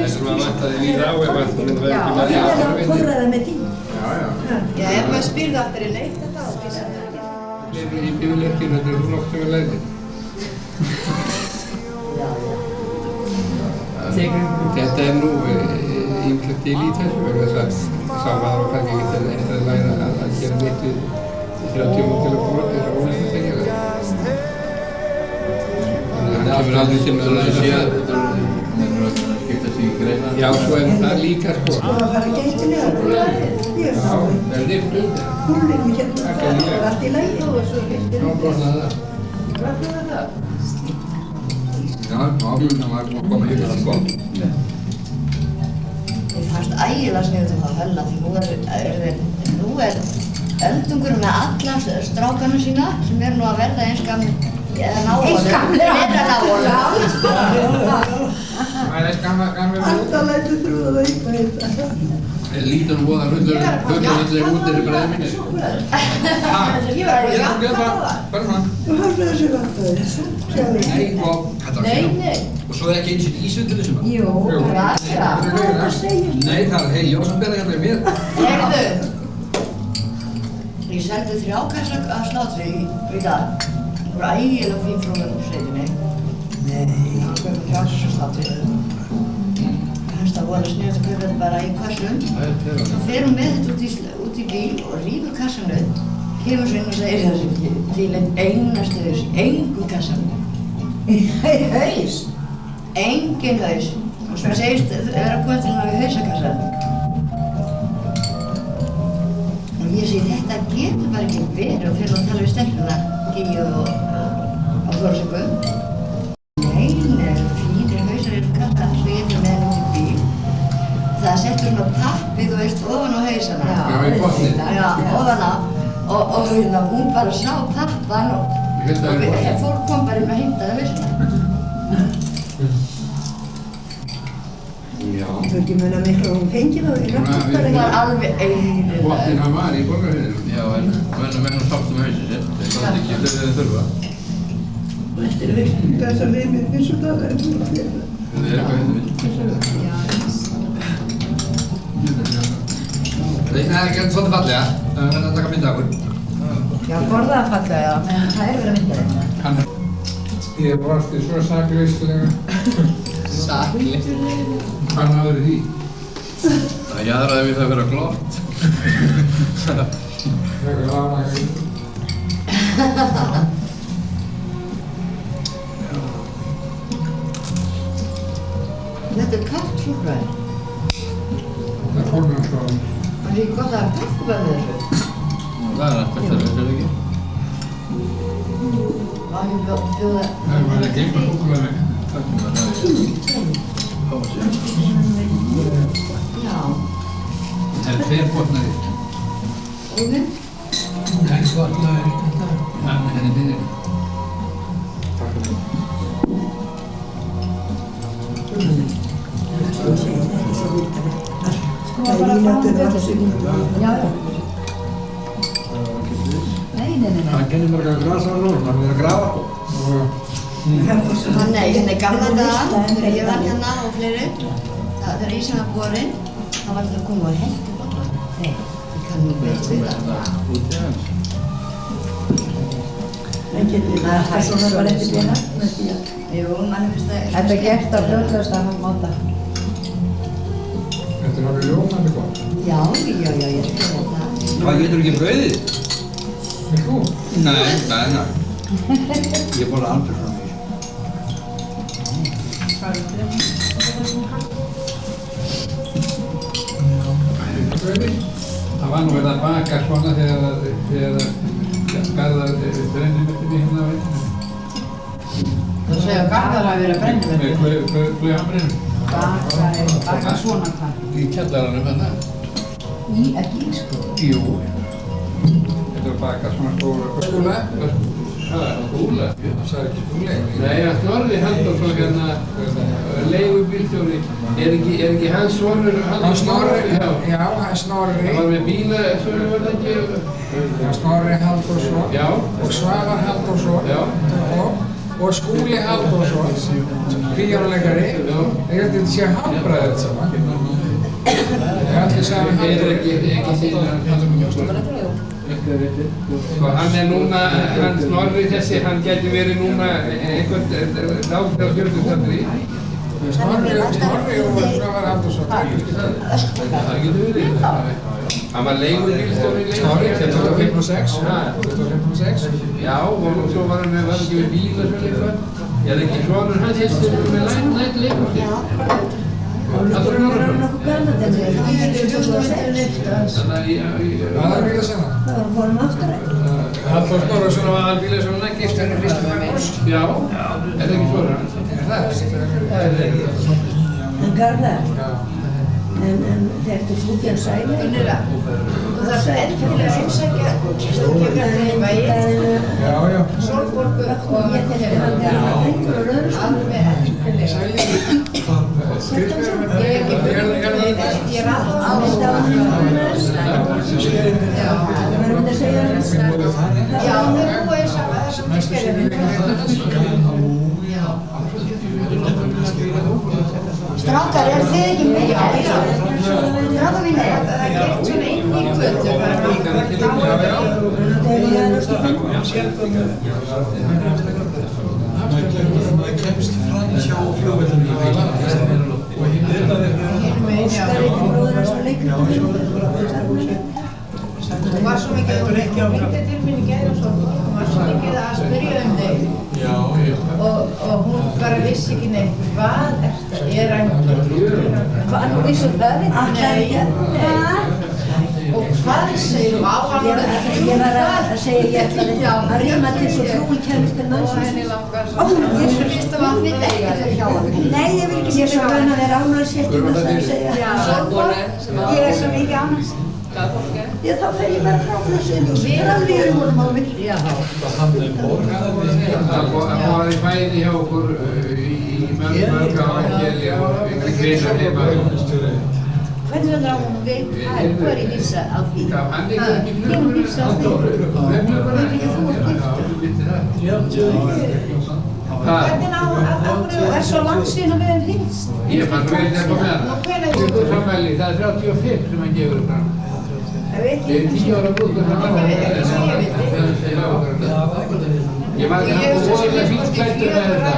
Þessum að vantaði víða á ef að það myndi vera ekki með Já, það er forræða með því. Já, ef maður spyrði aftur í leita þá býsa það ekki. Í bíluleikinu, þetta er flott um að leiði. Þetta er nú ýmslega til í þessu vegna þess að sá maður og kannski ekki eftir að læra að gera neitt við 30 múl til að búa eins og ónægt að segja það. Þannig að hann kemur aldrei til með að læra það. Já, svo er það líka sko. Það fara gætilega. Ég er Já, það er nýtt um það. Húlum hérna, það er allt í lagi. Já, brotnaði það. Brotnaði það? Já, ábjörnum var að koma yfir það sko. Ég fannst ægilega sniðugt að hölla því nú er öldungur með alla strákana sína sem eru nú að verða eins gamlir eða návolur. Eins gamlir? Eða návolur. Það er eins gamlir. Alltaf lætur trúða það eitthvað þetta. Það lítur nú voða hullurlega út þessi bræði mínu. Ég var að Hvað er það? Þú hafði þessu vantaði þessu. Nei. Og svo er ekki eins og ísvöldur þessum? Jú, rasa. Nei, það er hei, Jósambera hérna með mér. Heyrðu, ég seldi 3 kassa af slátri í dag. Það voru ægilega fín frá sveitinni. Nei. Það var kassa slátri. Það voru sniðugt að kaupa þetta bara í kassum. Svo fer hún með þetta út í bíl og rífur kassan upp. Kemur svo inn og segir þessi til einn einastu haus, engum kassan. Haus? Engin haus. Og svo segist vera komið til að við hausakassan. Og ég segi þetta getur bara ekki verið og fyrir að tala við stelpuna, Gíu og Þórsöku. Nei, fínir hausar eru katta, svo ég fyrir með henni út í bíl. Það settur svona tappi, þú veist, ofan á hausana. Já, í botninn. Já, ofan á. Og hún bara sá tappan og fólk kom bara inn og heimtaði hausana. Já. Þú ekki muna miklu að hún fengið það í náttúrulega. Hún var alveg einilega. Botninn hann var í borgarhöfðinu. Já, en menn sáttum með hausinn sér. Það er ekki fleiri þeir þurfa. Þetta er veist þess að við finnst það er þú að fyrir það. Það er eitthvað hérna við. Það er ekki svolítið fallega. Það verður að taka mynda af okkur. Já, borðaða fallega, já. Það er verið að mynda þetta. Ég brosti svo sakleyslega. Sakleyslega? Hvað náður því? Það jaðraði við það að vera glott. Það er lána ekki. Þetta er kalt súkkulaði. Það fórnum svo. Það er ekki gott að hafa kaffiböð með þessu. Það er alltaf þetta, er ekki? Má ég bjóða... Það var ekki eitthvað súkkulaði. Takk fyrir það. Já. Það er 2 botnaðir. Óðinn? Það er botnaðir. Það er henni fyrir. Takk fyrir það. Það er mínútur og alls ykkur. Já. Nei. Hann kennir marga grasa á núna, hann er að grafa. Nei, hérna gamla daga, þegar ég var hérna og fleiri, þegar ísinn var borinn, þá var þetta að koma og heldur botna. Nei, ég kann nú veit við það. Úti hans. En getur það svona bara eftir bína? Jú, mann finnst það... Þetta er gert á fljótlegasta máta. Þetta er alveg ljómandi gott. Já, ég skil þetta. Hvað, getur ekki brauðið? Vilt þú? Nei. Ég borða alveg frá mig. Það var nú verið að baka svona þegar Garðar brennimertinni hérna á veitinu. Þú segir að Garðar hafi verið að brenna með Með klauhambrennum. baka svona hvað? Í kjallaranum hérna. Ekki í sko. Jú. Þetta er að baka svona stóra. Skúla? Skúla? Það sagði ekki skúla. Nei, að Snorri Halldórsson hérna, leigubílstjóri, er ekki hans sonur Halldórsson? Snorri? Já, Já, Snorri. Það var með bíla, svona var það ekki? Snorri Halldórsson. Já. Og Svavar Halldórsson. Já. og Skúli Halldórsson, píanóleikari. Ég held að þetta sé handbragðið saman. Ég allir saman handbragðið. Hann núna, hann Snorri þessi, hann gæti verið núna einhvern dátur á 40-talli. Snorri og Snorri Halldórsson. Það getur verið. Hann var leigubílstjóri lengi. Snorri, 2506. Já, og svo var hann ekki með bíl og svona eitthvað. Ég hef ekki svonur hans sem með nætleikustjóri. Það voru nokkuð gammal þetta. Það var 2006. Aðalbílasana. Það var fórum aftur. Halldór Snorrason var aðalbílasana, gift henni Kristi Magnús. Já, er það ekki svonur hans? En Garðar, en þekktu Fúkjan Sæli? Unnila, þú þarf endilega að heimsækja Já. Sólborgu og Ég þekkti hann einhver og röðurst. alveg eftirlega. Ég er ekki ég ræði á Þetta var hann verður að segja hann. Já, þau búið saman þessum diskerjum. Strákar, eru þið ekki með? Já. Strákar mínir, það er gert svona inn í götu. Kemst fram hjá flugvöllunum í Óskar ekki bróður hans var leikritum. Hún var svo mikið, hún ringdi til mín í gær og svo, hún var svo mikið að spyrja þig. Og hún bara vissi ekki neitt, hvað er þetta? Ég rændi. Hvað, hún vissi það ekki? Nei. Og hvað segir þú á hann? Ég var að segja ég ætlaði að rýma til svo frúi kemist til Og mannsins. henni langar svo. Ó, ég Þú finnst það vatnið ekki til hjá hann. Nei, ég vil ekki sé svo raun að vera ánægðshéttum að það segja. Sólborg, ég er svo mikið ánægst. Ég þá fer ég bara frá þessu. Við alveg erum honum á milli. Já. Það var í bæði hjá okkur í mörg áhengjeli og einhverjum kvinnar heima. Hvernig verður á honum við? Hvað er í vísa á því? Já, hann er ekki Ég vísa á því. Hvernig þú ert giftur? Hvernig er svo langt síðan við erum hingst? Ég fann vel nefna með það. Brúðkaupsafmæli, það er 35 sem hann gefur fram. Ég veit Ég er 10 ára brúðkaupsafmæli. Ég var ekki hann vorulega fínklættur með þetta.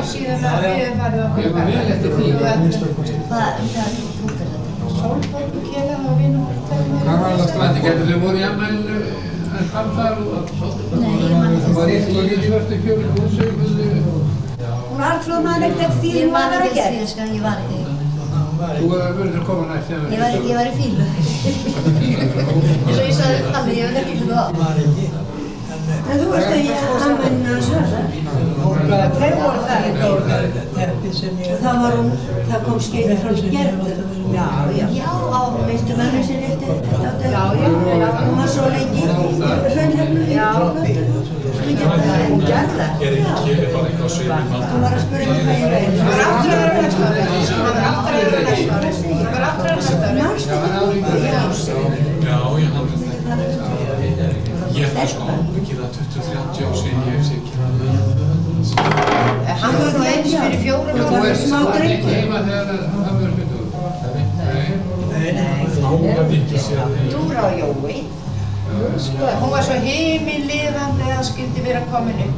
Ég var vel eftir því. Sólborg og Kela og vinn og Hvað var það Þetta getur þau voru í ammælinu að samtal og það var eitt og lítið svörstu kjörn húsauðuðu. Hún alflóðnaði ekkert eftir því Ég hún var var að ekki gera. því, sko, ég var ekki. Þú verður að koma næst sem Ég var í fílu. Eins og ég sagði þannig, ég veit ekki hvað það var. En þú veist að ég ammælinu hans hörða. Hver voru það? Það var hún, það kom skeið frá Gerður. Já. Já, á Veistu mömmu sem rétti? Já. Hún var svo lengi. Já. Hún gerði það. Hún var að spyrja mig hvað ég veit. Það var aftur að vera næsta ári. Það var aftur að vera næsta ári. Það var aftur að vera næsta ári. Manstu Ég ætla sko ábyggið að 20-30 ár síðan ég hef sér kynna. Hann var nú eins fyrir 4 Þú ára. ert ekki heima þegar það verður spytuð? Dúra og Jói. Hún var svo himinlifandi að það skyldi vera komin upp.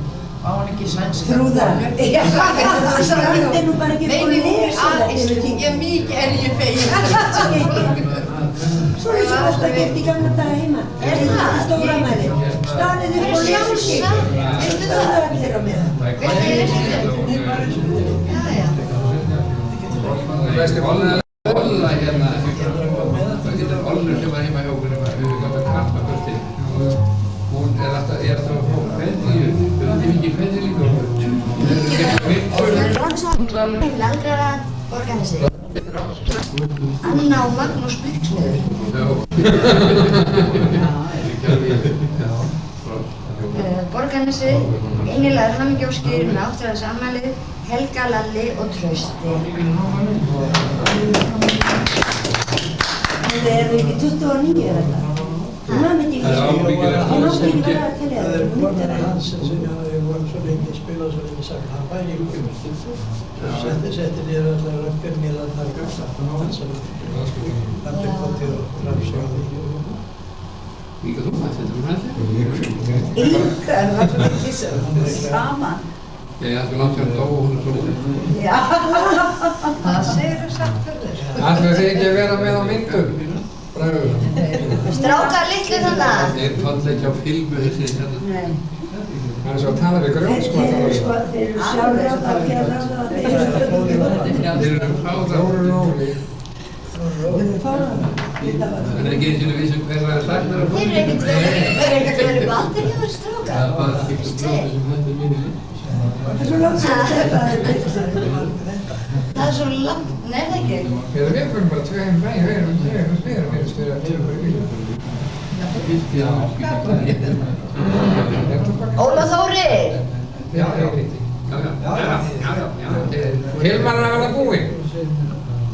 Á hann ekki sænska. Þrúða. Já, Það er nú bara ekki nei, búin að lesa þetta yfir ég tíma. mikið er ég fegin. Svo eins og þetta gert í gamla daga heima. Er það? Stóra mæli. Staðið upp og lesið skil. Veistu Það það? er allir á meðan. Veistu það? Já, já. Veistu Olla hérna. Það getur Ollur sem var heima hjá okkur við gafum kraftafösti. Hún er alltaf að fá kveðju. Við höfum ekki kveðju líka okkur. Langrara Borgarnesi. Anna og Magnús Byggsmiður. Borgarnesi, innilegar hamingjóskir með áttræðisafmælið, Helga, Lalli og Trausti. Það er ekki 29 þetta. Hann myndi Það er ábyggilegt. hann átti ekki vera til Það er eða konan hans sem við vorum svo lengi að spila svo lengi saman, hann bæði í kjum. Setti niður allar rökkurnir allar dansaði. Hann byrði þátti og rafsjóði. Líka þú, þetta er hætti. Inga, það var svo mikið saman. Ég er alltaf langt hjá dó og hún er svo. Já. Það segir þú samt fyrir þér. Ætlum þið ekki að vera með á myndum? Bræður. Strákar litlu þannig. Ég fann ekki á filmu þessi hérna. Nei. Það er svo að tala við grjótskvata. Þeir eru sjálfur að gera það. Þeir eru fáðar. Þóru Róli. Við erum fáðar. Það er ekki eins og við vissum hver var að sagna það. Þeir eru ekkert verið valdir hjá þér strákar. Það var ekki stróð sem hætti minni. Það er svo langt sem þetta Það er svo langt, nei það ekki. Eða við fyrir bara tveim bæn, við erum finnst við að bara í bílum. Óla Þóri! Já, Eiríti. Já. Hilmar er að verða búinn.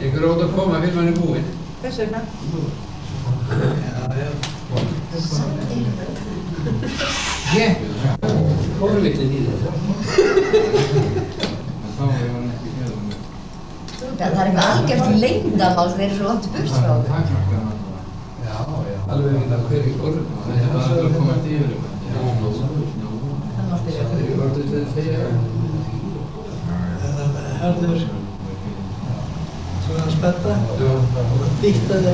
Ég er ótt að koma, filman er búinn. Hvers vegna? Ég. Fórvitið í þetta. Það er eitthvað algjört leyndamál þeir eru svo langt burt frá okkur. Alveg við það hver í orðum. Það var alltaf að koma eftir yfir. Það má spyrja. Ég var alltaf að segja. Harður svona spetta og býttaði á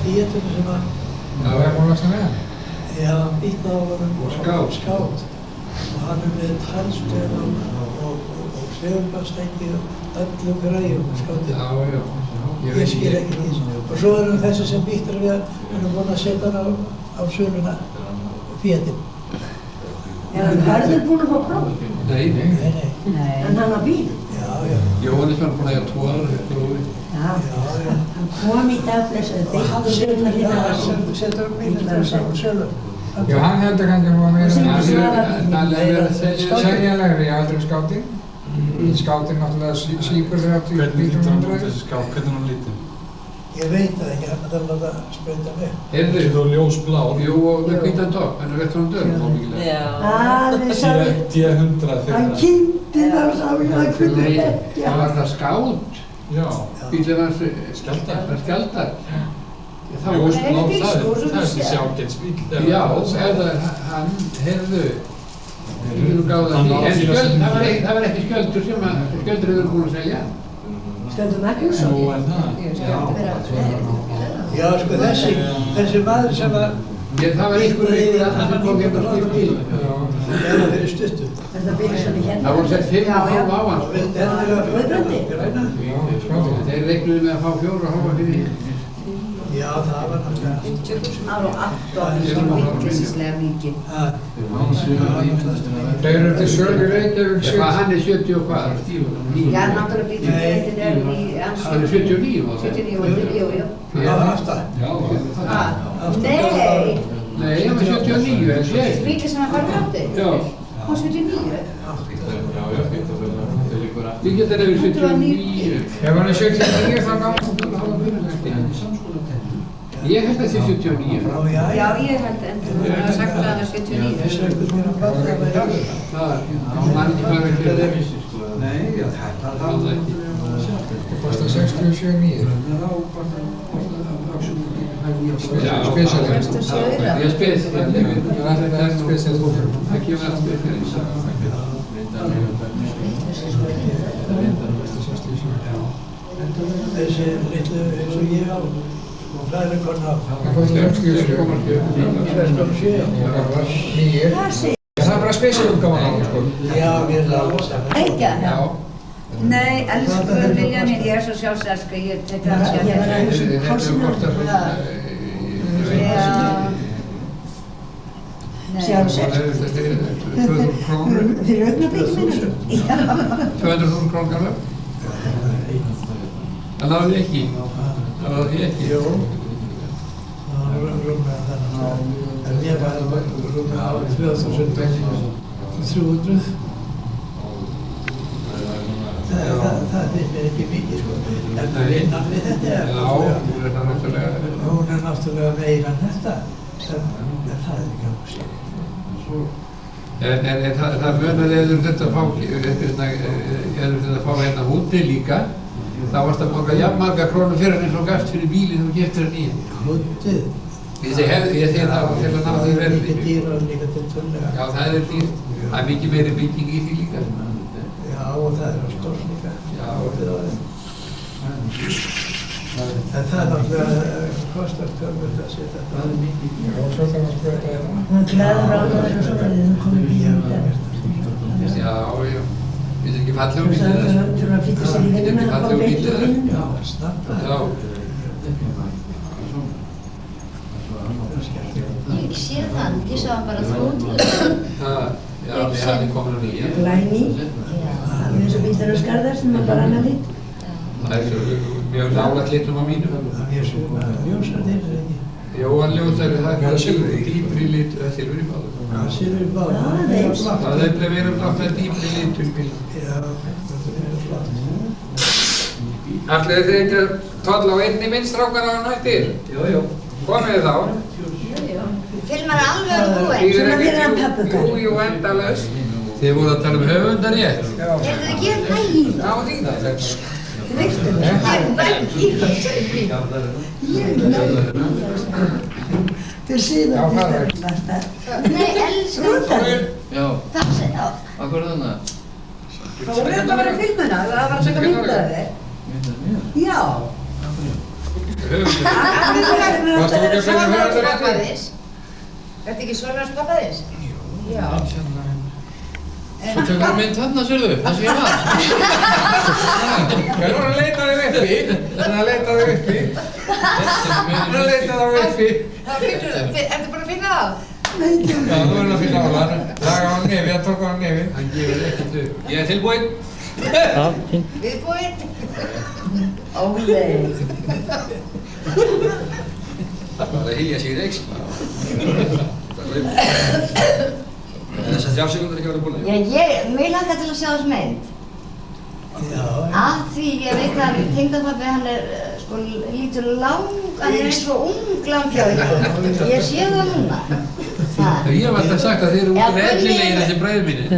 díetunum sem að Það er múin að lasta með hann. hann býttaði á honum skát og hann með talstöð og segulbandstæki og öllu græjum skátið. Já. Ég skil ekki því. Og svo erum þessi sem býttar við hann er búin að setja hann á söluna Fiatinn. Er hann Harður búinn að fá próf? Nei. Nei. En hann á bíl? Já. Jóhannes var búin að eiga 2 ára prófi. Já. Hann kom í dagflessu Og hann setur bílinn á sölu. Já, hann heldur kannski að hún Það er verið að segja. seljanlegri heldur en skátinn. Skátinn náttúrulega síkur 30 lítur hundræði. skák, hvernig hann lítið? Ég veit það ekki, hann þarf að láta sprauta mig. Heyrðu, Þetta var ljósblár. jú og með hvítan topp, hann er rétt frá dörrum óbyggilega. Við sáum, D100 hann fyrir kynnti þá sá ég að hvernig Nei, þetta. það var það skáld. Já, Bíllinn hans Skjaldar. var Skjaldar. Þá var ljósblár, bílskúr, svo það er vissi þessi ég. ágætsbíl. Já, eða hann, heyrðu, þú gáði það því, en skjöld, það var ekki skjöldur sem að, skjöldur hefur búin að selja. Skjöldur Magnússon? Nú en það. Já, sko þessi maður sem að Það var einhver annar sem kom hérna og skipti bíl. gera fyrir stuttu. Þetta bíl svona hérna. Það voru sett 5,5 á hann. Og vildi hennilega Guðbrandi? græna. Þeir reiknuðu með að fá 4,5 fyrir því. Já, það var náttúrulega. 50.000 ára og 8 ára sem vittlisislega mikið. Þeir eru til sölu í Reykjavík Hann er 70 og hvað? Já, náttúrulega bílinn þetta er í Hann er 79 og 79 og jú. Já, aftar. Nei, Nei, hann er 79 eða sé. bílinn sem hann var grátti. Já, Hún 79. við getum nefnir 79. Ef hann er 79 þá gátt. Ég held að það sé 79. Já, ég held endur að það er sagt að það er 79. Þessi ekkur mér að báða það með hjálp. Það var ekki bara ekki að það. Það var ekki. Það kostar 67,9. Já, Spesialist. ég spes. Það er spesialist. Það kemur að spes. Þessi litlu eins og ég á. Það er konar á. Það kostar 67. 6,7. Nýir. Það er bara spesialútgáfan á hann, sko. Já, mér er það alveg saman. Eitthvað? Já. Nei, elsku Vilja mín, ég er svo sjálfselska, ég tek það að Ég var segja. aðeins Þetta kostnað. kostar Já. Sjálfsagt. 200 krónur. Fyrir augnablikið minna? Já. 200 krónur gamla. Það náði ekki. Það náði ekki. Jú. Það var rúmlega þannig. En ég var rúmlega á 2300. Það finnst mér ekki mikið, sko. En innan við þetta Já, hún er það náttúrulega. Hún er náttúrulega meira en þetta. En það er ekki alveg sér. En það munar eða þetta að fá hérna húti líka, þá varst að borga jafn marga krónur fyrir eins og gafst fyrir bílinn og keyptir hann nýjan. Hútið? Ég segi það til að ná því verði. Það er mikið dýrar líka til tullega. Já, það er dýrt. Það er mikið meiri bygging í því líka. Já, og það er stórt líka. Já. En það er náttúrulega kostar tölvöld að setja þetta. Já, svo þarf að sprauta hérna. Hún glæður á það og svo verður hún komið í hjóta. Já. Við erum ekki fallið á Þú sagði bílinn. að þurfa að flytja sér í vinnuna og koma beint úr vinnunni. Já, snabba. Já. Ég sé það, ég sá hann bara 300. Já, við hafum komin á nýja. Glæný. Já. Það er eins og bíldur og skarðar sem er bara annað lit. Það er svo mjög nálægt litum á mínu. Það er svo ljósar þeir eru ekki. Jóhann ljósari, það er dýpri lit, silfur í báðu. Það silfur í báðu. Já, það er eins. Það er verið náttúrulega dýpri litur í bílum. Já, það er flott. Ætlaðu þið ekki að tolla á einni minnstrákar á hann hættir? Jú. Komið þá. Filmar er alveg búinn. Svona fyrir hann pappukar. Jú, endalaust. Þið voru að tala um höfundarétt. Heyrðu þið ekki hæginn? Já, því það. Þú veist um Það er bara ekki Þú síðan Já, það er. Nei, elskan. Já, Það sé, já. akkur þannig. Það voru þetta að vera filmuna, það var að segja myndaði. Já. Varstu ekki að finna höfundaréttinn? Pappaðins. Ertu ekki sonars pappaðins? Já. Svo tökum við mynd þarna, sérðu, það sé ég var. Hvað er að leita þig uppi? Það er að leita þig uppi. Það er að leita þig uppi. Ertu bara að finna það? Já, þú verður að finna á hann. Laga á hann nefi, hann tók á hann nefi. Hann gefur ekkert upp. Ég er tilbúinn. Viðbúinn? Ólei. Það var að hylja sig í reiks. Þessar 3 sekúndur ekki verið búin. Mér langar til að sjá þess mynd. Já. Af því ég veit að tengdapabbi hann er, sko, lítur hann er eins og ung lambjói. Ég sé það núna. Ég hef alltaf sagt að þið eru út ellilegir þessi bræður mínir.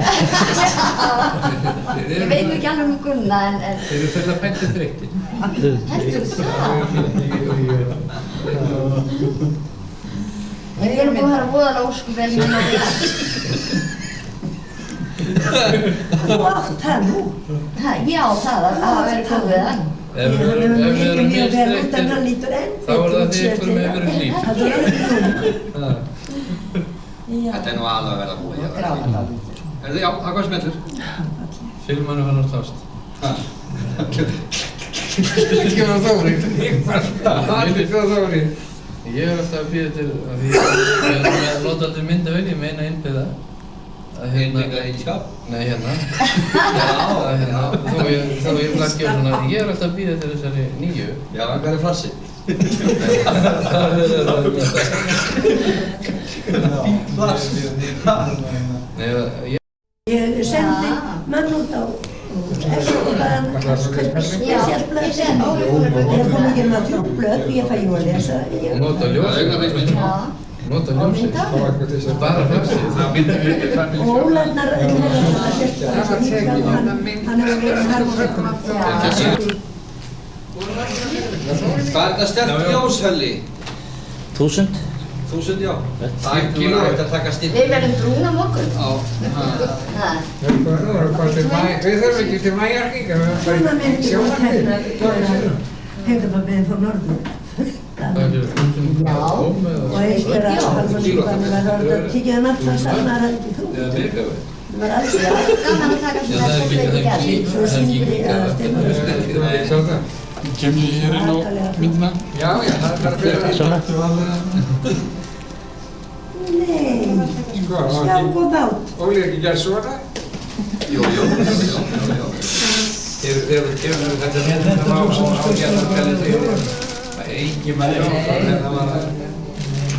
Ég veit ekki alveg um Gunna en... Þeir eru fyrir að penna þreyttir. Heldur það? Ég er búin að vera voðalega óskupen með það. Þú átt það nú. Já, það hafa verið komið það. Ef við erum mjög streyktir, Hann lítur enn. þá er það því fyrir með verið líf. Það er enn. Þetta er nú alveg að verða búið. Gráða það lítur. Já, það kom smellur. Filmannu hann á tást. Ekki var Þóri. Allir fyrir Þóri. Ég hef alltaf að býða til að því ég er með notandi myndavél, ég meina innbyggða. Innbyggða í skap? Nei, hérna. Já, þó ég flaggi á svona, ég er alltaf að býða til þessari nýju. Já, en hvað er flassi? Nei, Ég sendi mann út á Eskubaðan, spesialblöð sem ég kom ekki með 3 blöð, ég fæ að lesa. nota ljósið. Nota ljósið. Bara flassið. Og Ólarnar hann hefur verið harfum. Hvað er þetta sterkt ljós, Helli? 1000. 1000, já. Það er ekki hægt að taka stinn. Við verðum brún á morgun. Já. Við þurfum ekki til mæjarkinga, við Svona þurfum með bara sjónarmið. tengdapabbiðin frá Norður. Það er 1000 tóm eða... Og eistir að hann var orðið að kíkja hann alltaf saman heldur þú. Eða meikaveg. Það var alls Gaman að taka Já, svona það er ekki, það er gerð. ekki, Svo það er ekki síndri að kíkja. Sjá það. Kemur ég hér inn á myndina? Já, það er bara fyrir að Svona. Nei, sjá og bát. Óli ekki gert svona. Jú. Þegar við kemur þetta myndum á ágæðarkvæli þegar það engi manni áfram en það var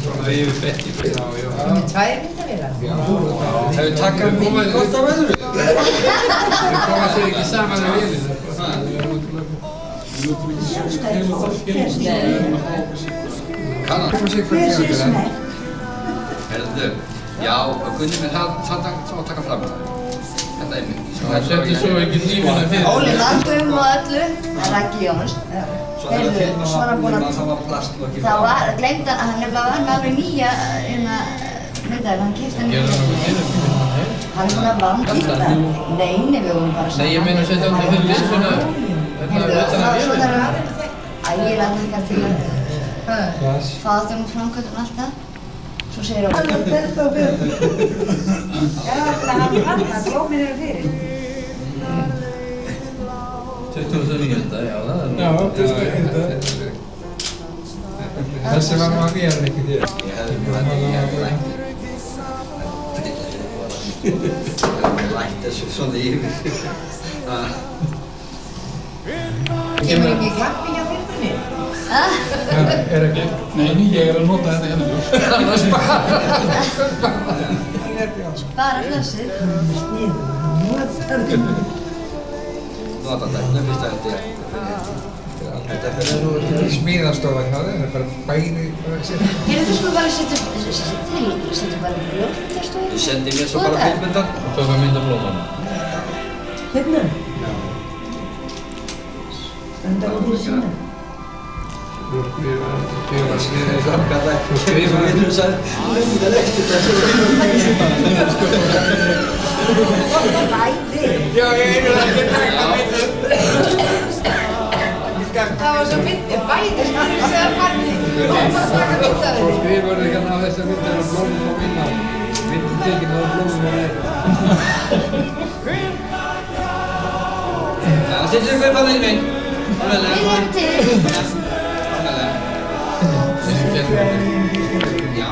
svona yfir betti. Með 2 myndavélar. Hefur takkað mikið gott af öðru? Þeir koma sér ekki saman á vélina. Sjálfstæðisfólk, hver sé smekk. Herðu, já, Gunni minn satt að taka fram þetta einmitt. Það setti svo ekki lífuna fyrir. Óli Landum og öllu, Raggi Jóns. Heyrðu, svona búin að... Það var, gleymd hann nefnilega var með alveg nýja, myndaðil, hann keypti hann Gerðu hann fyrir. Hann svona vandýrta. Nei, við vorum bara saman. Nei, ég meina að setja hann fyrir lið svona... Heyrðu, svo þarf að ægilega þakka til að fá þeim og framkvæmt og allt það. Svo segir hann... Þetta og fyrir. Já, það hafði vantað, blómin eru fyrir. 2009, já, það er... Já, 2009. Þessi var maður mér en ekki þér. Ég hefði lætt þessu svona yfir. Kemur ekki klappi hjá fyrkunni? Er ekki? Nei, ég er að nota þetta hérna. Bara flössið. Notatækni, fyrst að þetta er. Þetta er fyrir Í smíðastofa hjá þeim, það er bara bæði sér. Heyrðu, þú sko bara setja bara ljósmyndastofu. Þú sendir mér svo bara filmyndan. Tók að mynda blóðana. Hérna? Standa á því sína. Þú skrifar að sniða þetta. Þú skrifar vinnur og sagði, það er ekkert þetta. Bæði. Já, ég er ekki að taka myndu. Það var svo myndið, bæði skrifir sig að manni og maður taka myndaði. Svo skrifar þau hérna á þessa myndir og blómum og minna. Myndin tekinn og blómum og neður. Já, sittur við bara inn minn. Við erum til. Já.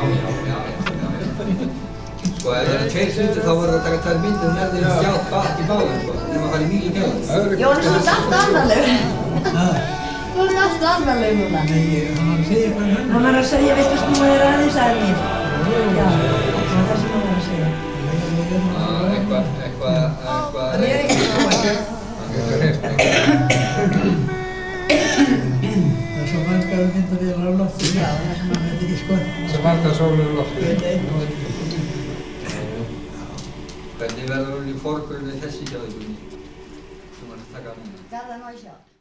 Sko, ef það eru tveir hlutir þá verður það að taka tvær myndir og nefnir að sjá bak í báðum, sko. Þegar maður farið mjög í gæðan. Jónis, þú ert alltaf annarlegur. Þú ert alltaf annarlegur núna. Hann segir bara hann. Hann var að segja, veistu snúa þér aðeins að mér. Já, það var það sem hann var að segja. Eitthvað... Ég er ekki náttúrulega. Það er svo margar myndavélar á lofti. Já, það er sem hann veit ekki sko. Svo margar sólur og lofti. Hvernig verður hún í forgrunni þessi hjá þig, Gunni? Þú mást taka að minna. Gaf það má ég sjá.